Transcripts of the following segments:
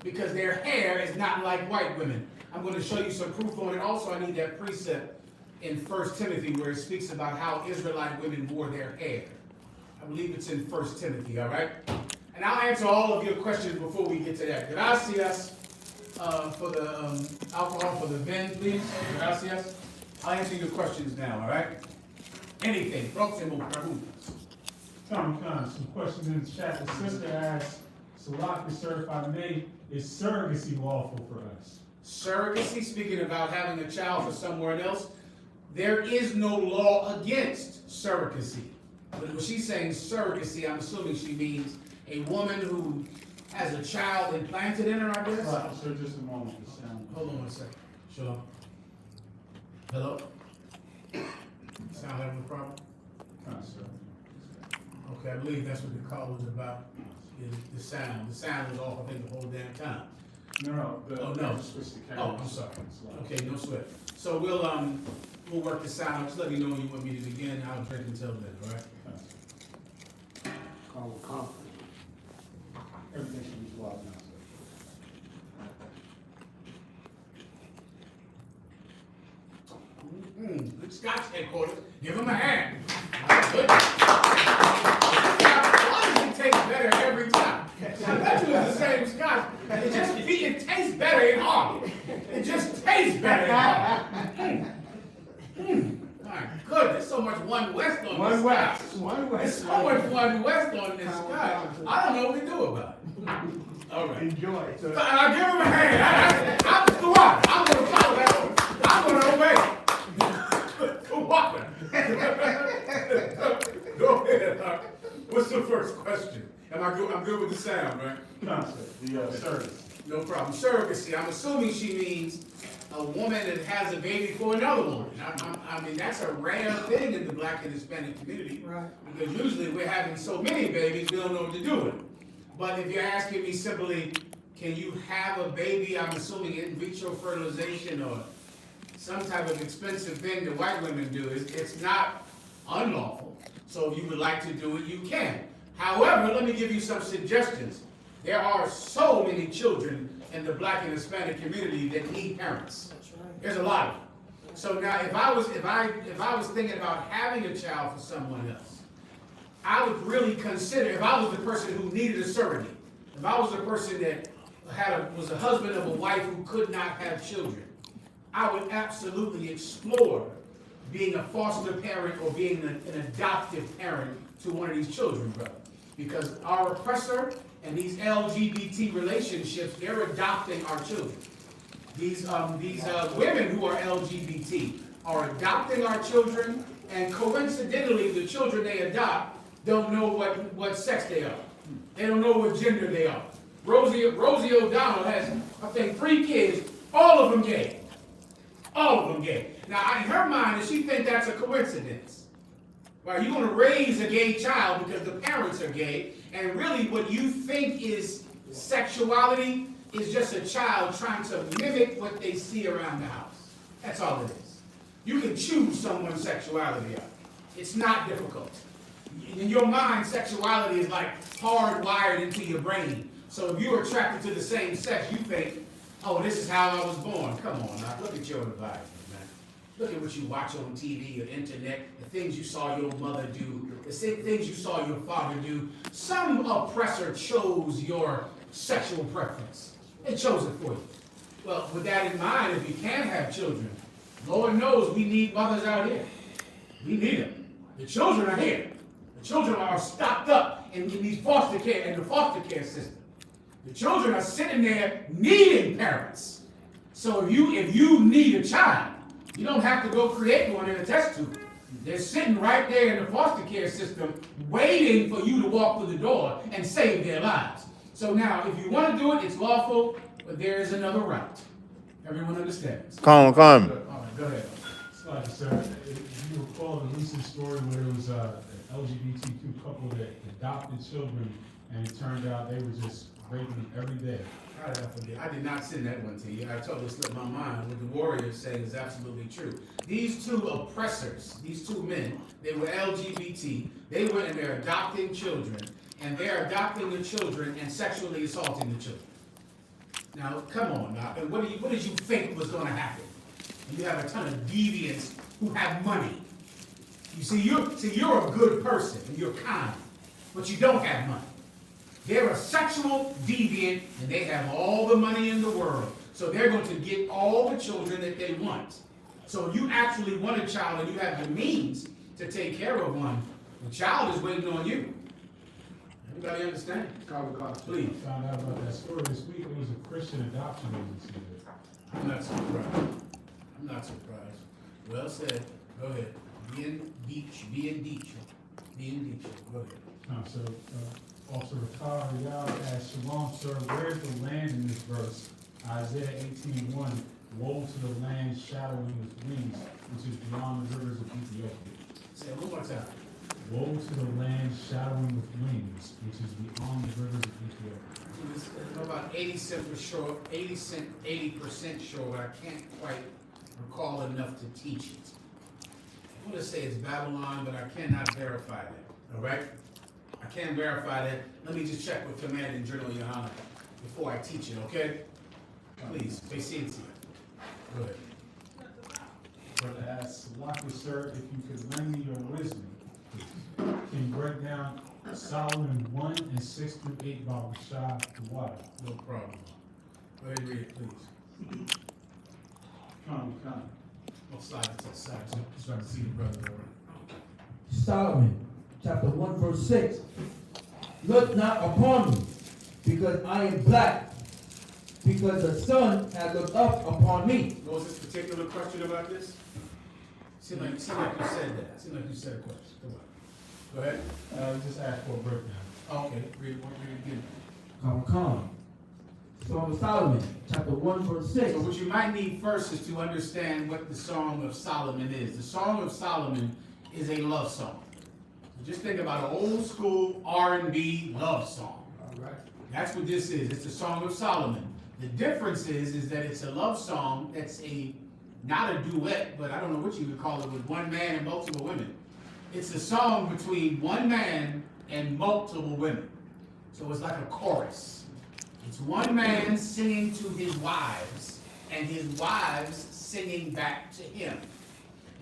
because their hair is not like white women. I'm going to show you some proof on it. Also, I need that precept in 1 Timothy where it speaks about how Israelite women wore their hair. I believe it's in 1 Timothy, all right? And I'll answer all of your questions before we get to that. Gracias for the alcohol for the vin, please. Gracias. I'll answer your questions now, all right? Anything. Próximo preguntas. Tom, some questions in the chat. The sister asks, Salak is certified May, is surrogacy lawful for us? Surrogacy, speaking about having a child for someone else, there is no law against surrogacy. But when she's saying surrogacy, I'm assuming she means a woman who has a child implanted in her, I guess? Right, sir, just a moment. Hold on one second. Shalom. Hello? Sound having a problem? Sir. Okay, I believe that's what the call was about, is the sound. The sound was off, I think, the whole damn time. No, Oh, no. Switch the Oh, I'm sorry. Okay, no sweat. So we'll work the sound. Just let me know when you want me to begin. I'll drink until then, all right? Call the conference. Everything should be loud now, sir. Good Scotch headquarters. Give him a hand. Good. Why does it taste better every time? I bet you it's the same Scotch. It tastes better in Harlem. It just tastes better in Harlem. My goodness, so much One West on this Scotch. There's so much One West on this Scotch. I don't know what we do about it. All right. Enjoy. So, I'll give him a hand. I'm going to follow that. I'm going to obey. Go on. Go ahead. What's the first question? I'm good with the sound, right? Concept, the service. No problem. Surrogacy. I'm assuming she means a woman that has a baby for another woman. I mean, that's a rare thing in the Black and Hispanic community. right. Because usually we're having so many babies, we don't know what to do with them. But if you're asking me simply, can you have a baby, I'm assuming in vitro fertilization or some type of expensive thing that white women do, it's not unlawful. So if you would like to do it, you can. However, let me give you some suggestions. There are so many children in the Black and Hispanic community that need parents. That's right. There's a lot of them. So now, if I was thinking about having a child for someone else, I would really consider, if I was the person who needed a surrogate, if I was the person that was a husband of a wife who could not have children, I would absolutely explore being a foster parent or being an adoptive parent to one of these children, brother. Because our oppressor and these LGBT relationships, they're adopting our children. These women who are LGBT are adopting our children, and coincidentally, the children they adopt don't know what sex they are. They don't know what gender they are. Rosie O'Donnell has, I think, 3 kids, all of them gay. All of them gay. Now, in her mind, does she think that's a coincidence? Right? You're going to raise a gay child because the parents are gay, and really what you think is sexuality is just a child trying to mimic what they see around the house. That's all it is. You can choose someone's sexuality out. It's not difficult. In your mind, sexuality is like hardwired into your brain. So if you're attracted to the same sex, you think, oh, this is how I was born. Come on now, look at your environment, man. Look at what you watch on TV or internet, the things you saw your mother do, the same things you saw your father do. Some oppressor chose your sexual preference. They chose it for you. Well, with that in mind, if you can have children, Lord knows we need mothers out here. We need them. The children are here. The children are stocked up in these foster care and the foster care system. The children are sitting there needing parents. So if you need a child, you don't have to go create one in a test tube. They're sitting right there in the foster care system waiting for you to walk through the door and save their lives. So now, if you want to do it, it's lawful, but there is another route. Everyone understands? Come. All right, go ahead. Slide, sir. If you recall the recent story where there was an LGBTQ couple that adopted children, and it turned out they were just raping them every day. How did I forget? I did not send that one to you. I totally slipped my mind. What the warrior is saying is absolutely true. These two oppressors, these two men, they were LGBT. They went and they're adopting children, and they're adopting the children and sexually assaulting the children. Now, come on now. And what did you think was going to happen? You have a ton of deviants who have money. You're a good person and you're kind, but you don't have money. They're a sexual deviant and they have all the money in the world. So they're going to get all the children that they want. So if you actually want a child and you have the means to take care of one, the child is waiting on you. Everybody understand? Please. I found out about that story this week. It was a Christian adoption agency. I'm not surprised. I'm not surprised. Well said. Go ahead. Be in deep. Go ahead. So, Officer Ricard asked, Shalom, sir, where's the land in this verse? Isaiah 18:1, woe to the land shadowing with wings, which is beyond the rivers of Ethiopia. Say it one more time. Woe to the land shadowing with wings, which is beyond the rivers of Ethiopia. I'm about 80% sure, 80% sure, but I can't quite recall enough to teach it. I want to say it's Babylon, but I cannot verify that. All right? I can't verify that. Let me just check with Command and Journal, Your Honor, before I teach it, okay? Please, paciencia. Go ahead. Brother asks, Salaki, sir, if you could lend me your wisdom, can you break down Solomon 1 and 6 through 8 about Rashad the water? No problem. Go ahead and read it, please. Come. I'll slide it to the side so I can see the brother. Solomon, chapter 1, verse 6. Look not upon me, because I am black, because the sun has looked up upon me. What was this particular question about this? Seemed like you said that. Seemed like you said a question. Come on. Go ahead. Just ask for a breakdown. Okay, read it again. Come. Song of Solomon, chapter 1, verse 6. So what you might need first is to understand what the Song of Solomon is. The Song of Solomon is a love song. So just think about an old school R&B love song. All right. That's what this is. It's the Song of Solomon. The difference is that it's a love song that's not a duet, but I don't know what you would call it, with one man and multiple women. It's a song between one man and multiple women. So it's like a chorus. It's one man singing to his wives, and his wives singing back to him.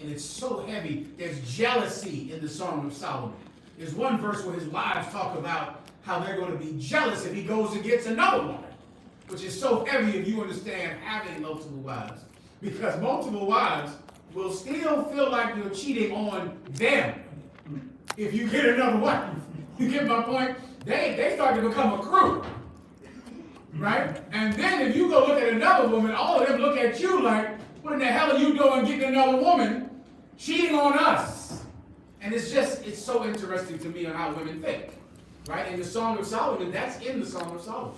And it's so heavy. There's jealousy in the Song of Solomon. There's one verse where his wives talk about how they're going to be jealous if he goes and gets another woman, which is so heavy if you understand having multiple wives. Because multiple wives will still feel like you're cheating on them if you get another wife. You get my point? They start to become a crew. Right? And then if you go look at another woman, all of them look at you like, what in the hell are you doing getting another woman cheating on us? And it's so interesting to me on how women think. Right? In the Song of Solomon, that's in the Song of Solomon.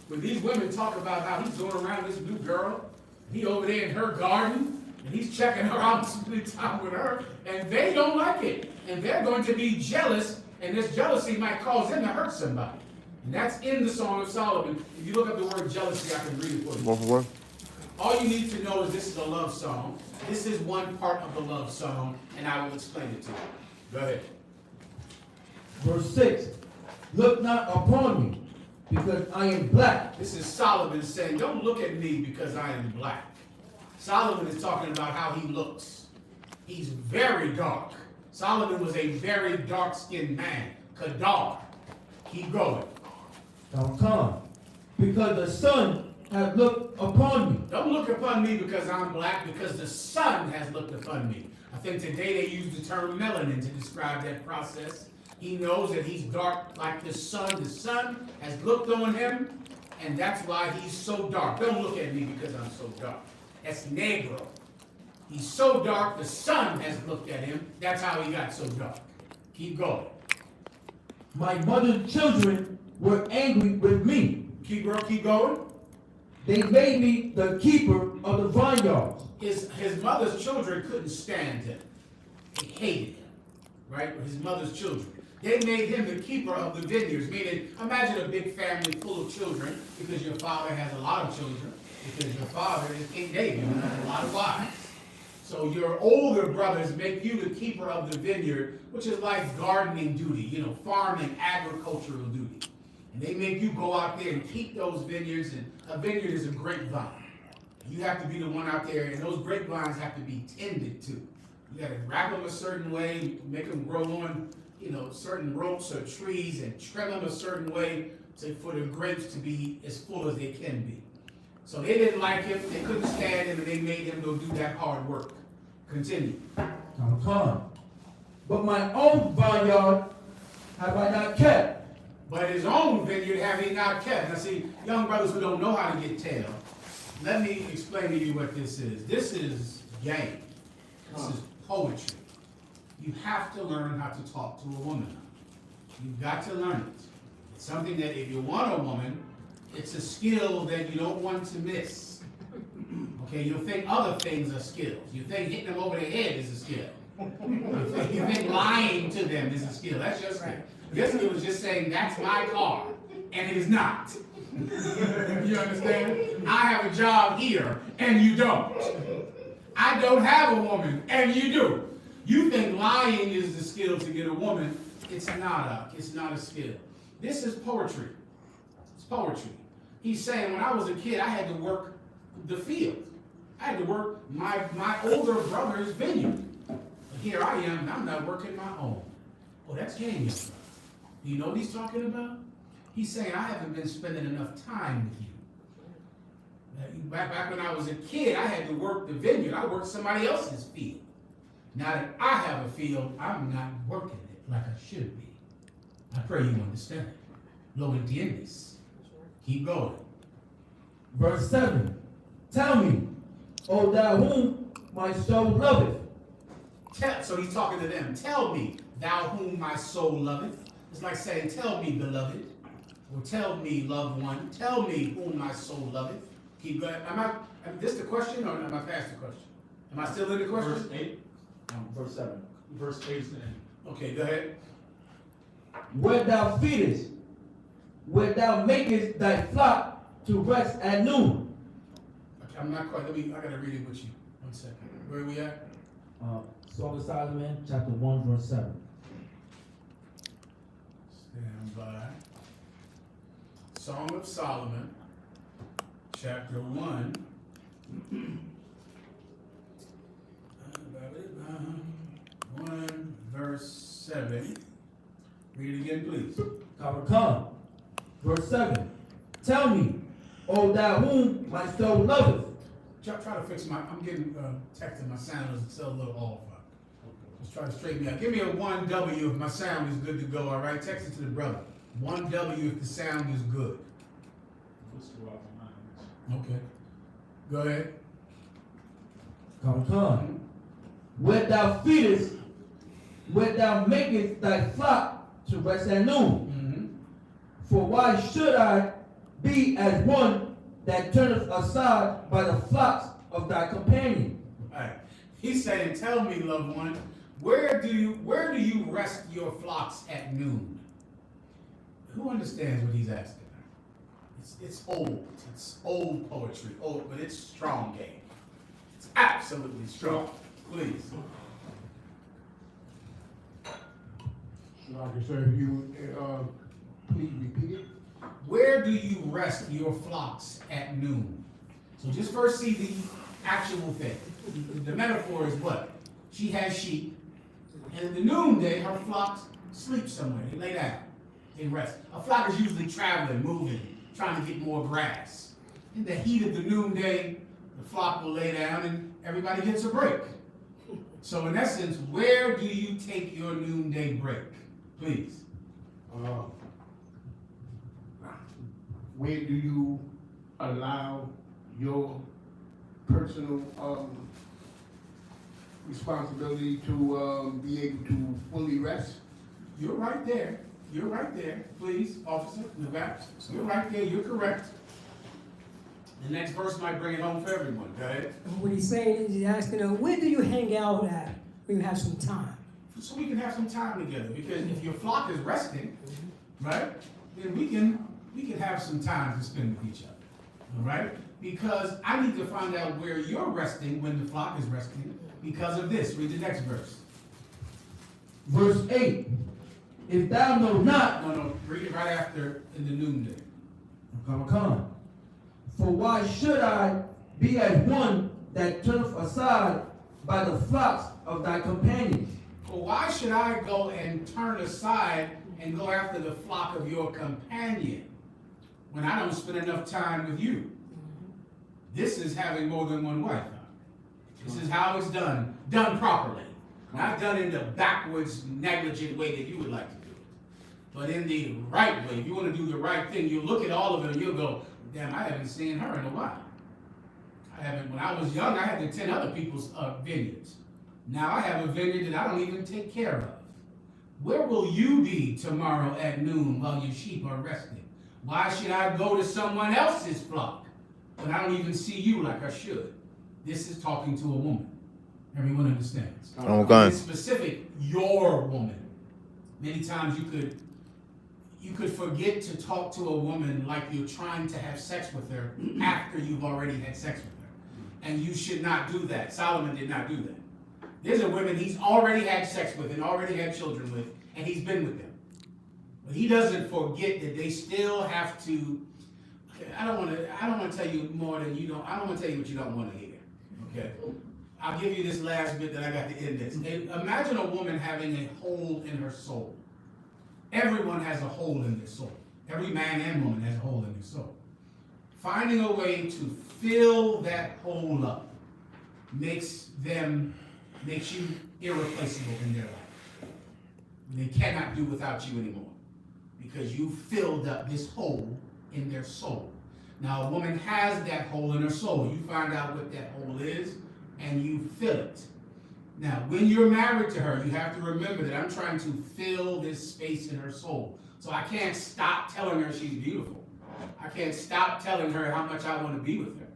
When these women talk about how he's going around this new girl, he over there in her garden, and he's checking her out, spending time with her, and they don't like it. And they're going to be jealous, and this jealousy might cause them to hurt somebody. And that's in the Song of Solomon. If you look up the word jealousy, I can read it for you. 1 for 1. All you need to know is this is a love song. This is one part of the love song, and I will explain it to you. Go ahead. Verse 6. Look not upon me, because I am black. This is Solomon saying, don't look at me because I am black. Solomon is talking about how he looks. He's very dark. Solomon was a very dark-skinned man. Kadar. Keep going. Come. Because the sun has looked upon me. Don't look upon me because I'm black, because the sun has looked upon me. I think today they use the term melanin to describe that process. He knows that he's dark like the sun. The sun has looked on him, and that's why he's so dark. Don't look at me because I'm so dark. That's negro. He's so dark, the sun has looked at him. That's how he got so dark. Keep going. My mother's children were angry with me. Keep going. They made me the keeper of the vineyards. His mother's children couldn't stand him. They hated him, right? His mother's children. They made him the keeper of the vineyards, meaning imagine a big family full of children, because your father has a lot of children, because your father is King David and has a lot of wives. So your older brothers make you the keeper of the vineyard, which is like gardening duty, farming, agricultural duty. And they make you go out there and keep those vineyards, and a vineyard is a grapevine. You have to be the one out there, and those grapevines have to be tended to. You gotta wrap them a certain way, make them grow on, certain ropes or trees, and trim them a certain way for the grapes to be as full as they can be. So they didn't like him, they couldn't stand him, and they made him go do that hard work. Continue. Come. But my own vineyard have I not kept. But his own vineyard have he not kept. Now see, young brothers who don't know how to get tail, let me explain to you what this is. This is game. This is poetry. You have to learn how to talk to a woman. You've got to learn it. It's something that if you want a woman, it's a skill that you don't want to miss. Okay, you'll think other things are skills. You think hitting them over the head is a skill. You think lying to them is a skill. That's your skill. This skill is just saying, that's my car, and it is not. You understand? I have a job here, and you don't. I don't have a woman, and you do. You think lying is the skill to get a woman. It's not a skill. This is poetry. It's poetry. He's saying, when I was a kid, I had to work the field. I had to work my older brother's vineyard. But here I am, and I'm not working my own. Oh, that's game, young brother. Do you know what he's talking about? He's saying, I haven't been spending enough time with you. Back when I was a kid, I had to work the vineyard. I worked somebody else's field. Now that I have a field, I'm not working it like I should be. I pray you understand. Lo entiendes. Keep going. Verse 7. Tell me, O thou whom my soul loveth. So he's talking to them. Tell me, thou whom my soul loveth. It's like saying, tell me, beloved. Or tell me, loved one. Tell me whom my soul loveth. Keep going. Is this the question, or am I past the question? Am I still in the question? Verse 8. Verse 7. Verse 8 is the end. Okay, go ahead. Where thou feedest, where thou makest thy flock to rest at noon. Okay, I'm not quite. I gotta read it with you. 1 second. Where are we at? Song of Solomon, chapter 1, verse 7. Stand by. Song of Solomon, chapter 1. 1, verse 7. Read it again, please. Come. Verse 7. Tell me, O thou whom my soul loveth. Try to fix I'm getting text and my sound is still a little off. Just try to straighten me out. Give me a 1W if my sound is good to go, all right? Text it to the brother. 1W if the sound is good. Okay. Go ahead. Come. Where thou feedest, where thou makest thy flock to rest at noon. For why should I be as one that turneth aside by the flocks of thy companion? All right. He's saying, tell me, loved one, where do you rest your flocks at noon? Who understands what he's asking? It's old. It's old poetry. Old, but it's strong game. It's absolutely strong. Please. Like I said, you please repeat it. Where do you rest your flocks at noon? So just first see the actual thing. The metaphor is what? She has sheep, and in the noonday, her flocks sleep somewhere. They lay down. They rest. A flock is usually traveling, moving, trying to get more grass. In the heat of the noonday, the flock will lay down and everybody gets a break. So in essence, where do you take your noonday break? Please. Where do you allow your personal responsibility to be able to fully rest? You're right there. You're right there. Please, officer, in the back. You're right there. You're correct. The next verse might bring it home for everyone. Go ahead. What he's saying is he's asking her, where do you hang out at when you have some time? So we can have some time together. Because if your flock is resting, right, then we can have some time to spend with each other. All right? Because I need to find out where you're resting when the flock is resting because of this. Read the next verse. Verse 8. If thou know not, No, read it right after in the noonday. come. For why should I be as one that turneth aside by the flocks of thy companions? Well, why should I go and turn aside and go after the flock of your companion when I don't spend enough time with you? This is having more than one wife. This is how it's done properly. Not done in the backwards, negligent way that you would like to do it, but in the right way. If you want to do the right thing, you look at all of them and you'll go, damn, I haven't seen her in a while. When I was young, I had to tend other people's vineyards. Now I have a vineyard that I don't even take care of. Where will you be tomorrow at noon while your sheep are resting? Why should I go to someone else's flock when I don't even see you like I should? This is talking to a woman. Everyone understands. Okay. It's specific, your woman. Many times you could forget to talk to a woman like you're trying to have sex with her after you've already had sex with her. And you should not do that. Solomon did not do that. There's a woman he's already had sex with and already had children with, and he's been with them. But he doesn't forget that they still have to. I don't want to tell you more than you don't. I don't want to tell you what you don't want to hear. Okay. I'll give you this last bit that I got to end this. Imagine a woman having a hole in her soul. Everyone has a hole in their soul. Every man and woman has a hole in their soul. Finding a way to fill that hole up makes you irreplaceable in their life. They cannot do without you anymore because you filled up this hole in their soul. Now, a woman has that hole in her soul. You find out what that hole is, and you fill it. Now, when you're married to her, you have to remember that I'm trying to fill this space in her soul. So I can't stop telling her she's beautiful. I can't stop telling her how much I want to be with her.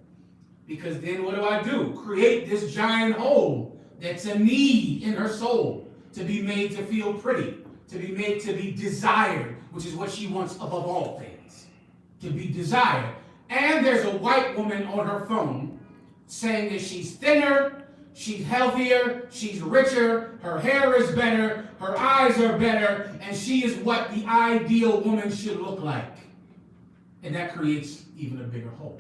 Because then what do? Create this giant hole that's a need in her soul to be made to feel pretty, to be made to be desired, which is what she wants above all things, to be desired. And there's a white woman on her phone saying that she's thinner, she's healthier, she's richer, her hair is better, her eyes are better, and she is what the ideal woman should look like. And that creates even a bigger hole.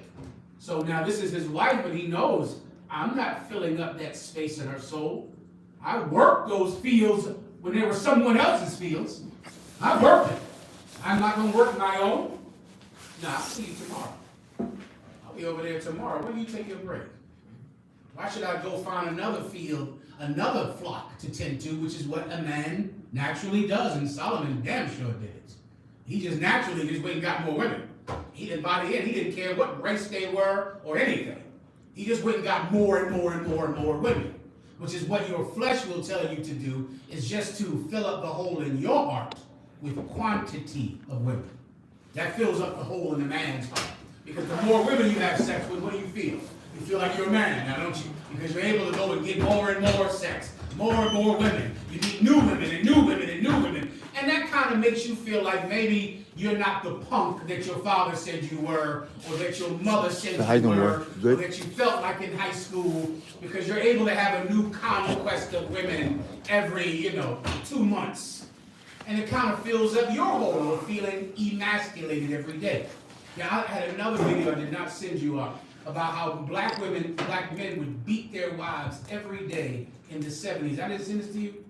So now this is his wife, but he knows I'm not filling up that space in her soul. I worked those fields when they were someone else's fields. I worked it. I'm not going to work my own. No, I'll see you tomorrow. I'll be over there tomorrow. When do you take your break? Why should I go find another field, another flock to tend to, which is what a man naturally does, and Solomon damn sure did it. He just naturally just went and got more women. He didn't buy the end. He didn't care what race they were or anything. He just went and got more and more and more and more women, which is what your flesh will tell you to do, is just to fill up the hole in your heart with quantity of women. That fills up the hole in the man's heart. Because the more women you have sex with, what do you feel? You feel like you're a man now, don't you? Because you're able to go and get more and more sex, more and more women. You meet new women and new women and new women. And that kind of makes you feel like maybe you're not the punk that your father said you were, or that your mother said you were, or that you felt like in high school, because you're able to have a new conquest of women every, 2 months. And it kind of fills up your hole of feeling emasculated every day. Yeah, I had another video I did not send you about how black men would beat their wives every day in the 70s. I didn't send this to you.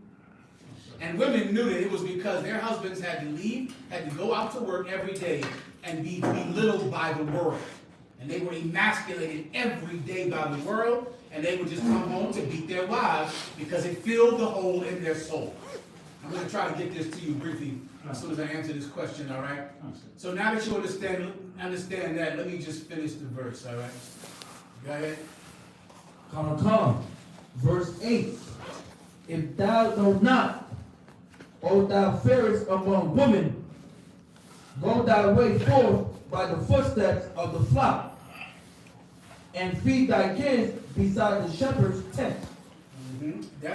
And women knew that it was because their husbands had to leave, had to go out to work every day and be belittled by the world. And they were emasculated every day by the world, and they would just come home to beat their wives because it filled the hole in their soul. I'm going to try to get this to you briefly as soon as I answer this question, all right? So now that you understand that, let me just finish the verse, all right? Go ahead. Come. Verse 8. If thou know not, O thou fairest among women, go thy way forth by the footsteps of the flock, and feed thy kids beside the shepherd's tent. That's